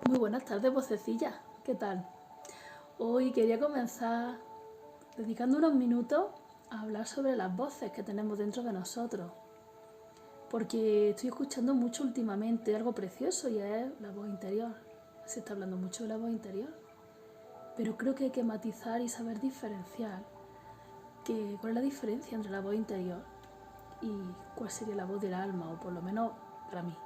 Muy buenas tardes, vocecilla. ¿Qué tal? Hoy quería comenzar dedicando unos minutos a hablar sobre las voces que tenemos dentro de nosotros. Porque estoy escuchando mucho últimamente algo precioso y es la voz interior. Se está hablando mucho de la voz interior. Pero creo que hay que matizar y saber diferenciar cuál es la diferencia entre la voz interior y cuál sería la voz del alma, o por lo menos para mí.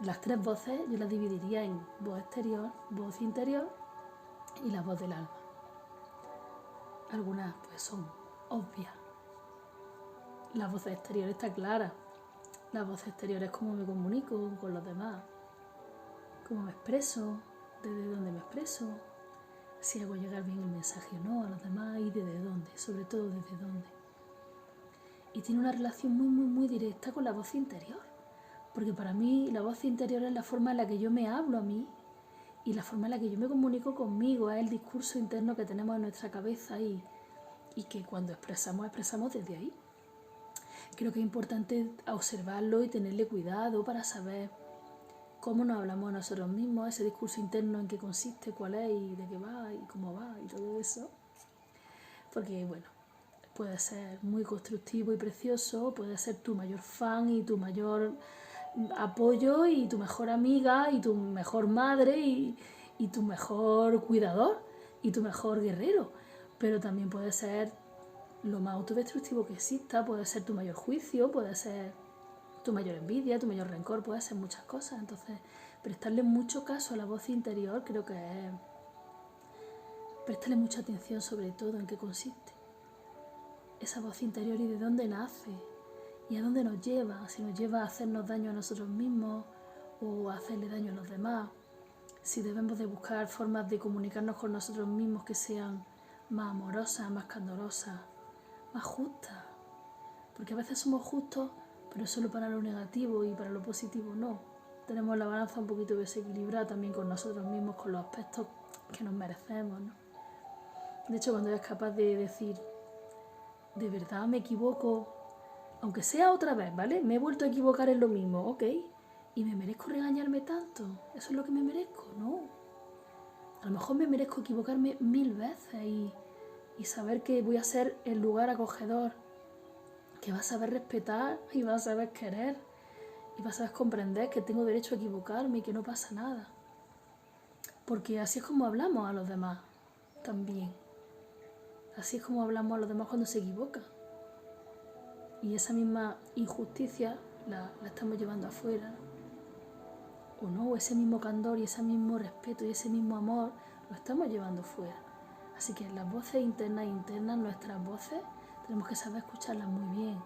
Las tres voces yo las dividiría en voz exterior, voz interior y la voz del alma. Algunas pues son obvias. La voz exterior está clara. La voz exterior es cómo me comunico con los demás, cómo me expreso, desde dónde me expreso, si hago llegar bien el mensaje o no a los demás y desde dónde, sobre todo desde dónde. Y tiene una relación muy directa con la voz interior, porque para mí la voz interior es la forma en la que yo me hablo a mí y la forma en la que yo me comunico conmigo, es el discurso interno que tenemos en nuestra cabeza y que cuando expresamos desde ahí. Creo que es importante observarlo y tenerle cuidado para saber cómo nos hablamos a nosotros mismos, ese discurso interno, en qué consiste, cuál es y de qué va y cómo va y todo eso. Porque, bueno, puede ser muy constructivo y precioso, puede ser tu mayor fan y tu mayor apoyo y tu mejor amiga y tu mejor madre y tu mejor cuidador y tu mejor guerrero. Pero también puede ser lo más autodestructivo que exista, puede ser tu mayor juicio, puede ser tu mayor envidia, tu mayor rencor, puede ser muchas cosas. Entonces, prestarle mucho caso a la voz interior creo que es prestarle mucha atención sobre todo en qué consiste esa voz interior y de dónde nace y a dónde nos lleva, si nos lleva a hacernos daño a nosotros mismos o a hacerle daño a los demás, si debemos de buscar formas de comunicarnos con nosotros mismos que sean más amorosas, más candorosas, más justas, porque a veces somos justos pero solo para lo negativo y para lo positivo no. Tenemos la balanza un poquito desequilibrada también con nosotros mismos, con los aspectos que nos merecemos, ¿no? De hecho, cuando eres capaz de decir, de verdad me equivoco, aunque sea otra vez, ¿vale? Me he vuelto a equivocar en lo mismo, ok, y me merezco regañarme tanto, eso es lo que me merezco, ¿no? A lo mejor me merezco equivocarme 1000 veces y saber que voy a ser el lugar acogedor, que va a saber respetar y va a saber querer y va a saber comprender que tengo derecho a equivocarme y que no pasa nada. Porque así es como hablamos a los demás también. Así es como hablamos a los demás cuando se equivocan. Y esa misma injusticia la estamos llevando afuera. O no, ese mismo candor y ese mismo respeto y ese mismo amor lo estamos llevando fuera. Así que las voces internas, nuestras voces, tenemos que saber escucharlas muy bien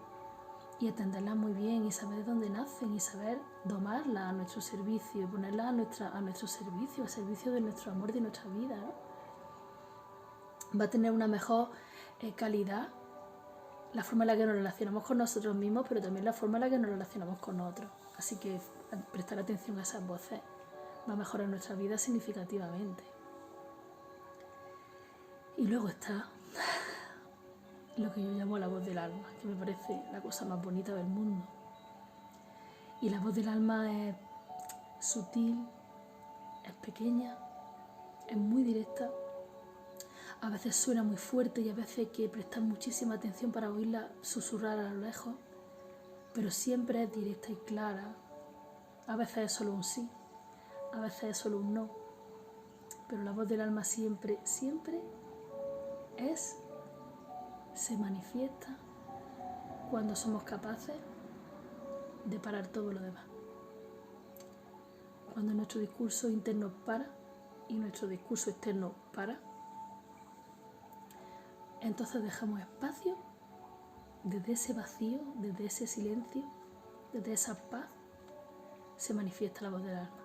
y atenderlas muy bien y saber de dónde nacen y saber domarlas a nuestro servicio y ponerlas a nuestro servicio, al servicio de nuestro amor, de nuestra vida, ¿no? Va a tener una mejor calidad la forma en la que nos relacionamos con nosotros mismos, pero también la forma en la que nos relacionamos con otros. Así que prestar atención a esas voces va a mejorar nuestra vida significativamente. Y luego está lo que yo llamo la voz del alma, que me parece la cosa más bonita del mundo. Y la voz del alma es sutil, es pequeña, es muy directa. A veces suena muy fuerte y a veces hay que prestar muchísima atención para oírla susurrar a lo lejos, pero siempre es directa y clara. A veces es solo un sí, a veces es solo un no, pero la voz del alma siempre se manifiesta cuando somos capaces de parar todo lo demás. Cuando nuestro discurso interno para y nuestro discurso externo para, entonces dejamos espacio desde ese vacío, desde ese silencio, desde esa paz, se manifiesta la voz del alma,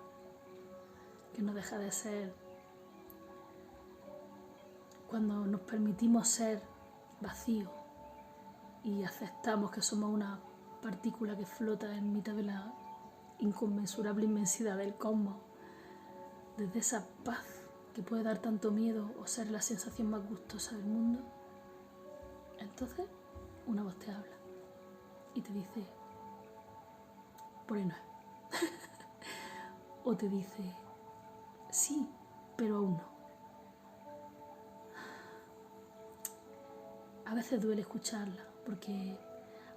que no deja de ser cuando nos permitimos ser vacíos y aceptamos que somos una partícula que flota en mitad de la inconmensurable inmensidad del cosmos, desde esa paz que puede dar tanto miedo o ser la sensación más gustosa del mundo. Entonces una voz te habla y te dice, por ahí no es. o te dice sí, pero aún no. A veces duele escucharla, porque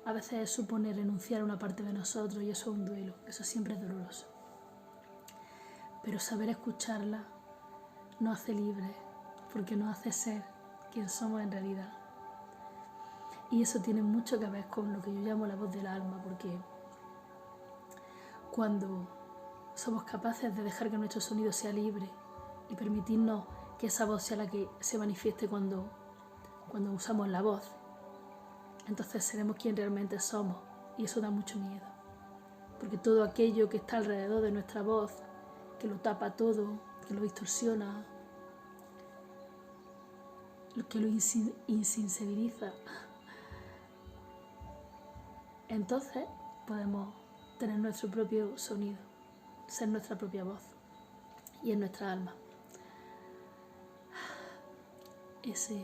a veces supone renunciar a una parte de nosotros y eso es un duelo, eso siempre es doloroso. Pero saber escucharla nos hace libres, porque nos hace ser quien somos en realidad. Y eso tiene mucho que ver con lo que yo llamo la voz del alma, porque cuando somos capaces de dejar que nuestro sonido sea libre y permitirnos que esa voz sea la que se manifieste cuando usamos la voz, entonces seremos quien realmente somos, y eso da mucho miedo, porque todo aquello que está alrededor de nuestra voz, que lo tapa todo, que lo distorsiona, que lo insensibiliza, entonces podemos tener nuestro propio sonido, ser nuestra propia voz, y en nuestra alma. Ese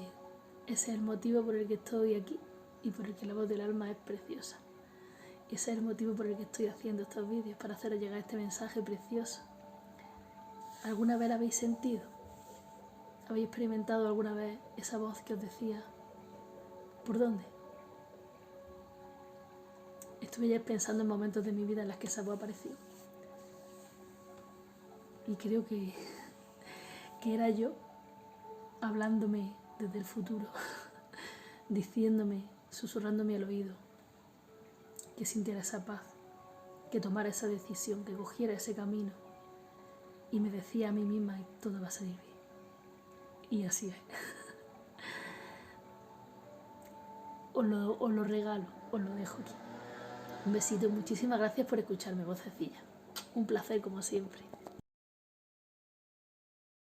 es el motivo por el que estoy aquí y por el que la voz del alma es preciosa. Ese es el motivo por el que estoy haciendo estos vídeos, para haceros llegar este mensaje precioso. ¿Alguna vez la habéis sentido? ¿Habéis experimentado alguna vez esa voz que os decía? ¿Por dónde? Estuve ya pensando en momentos de mi vida en los que esa voz apareció. Y creo que era yo hablándome desde el futuro, diciéndome, susurrándome al oído, que sintiera esa paz, que tomara esa decisión, que cogiera ese camino. Y me decía a mí misma, todo va a salir bien. Y así es. Os lo regalo, os lo dejo aquí. Un besito, muchísimas gracias por escucharme, vocecilla. Un placer como siempre.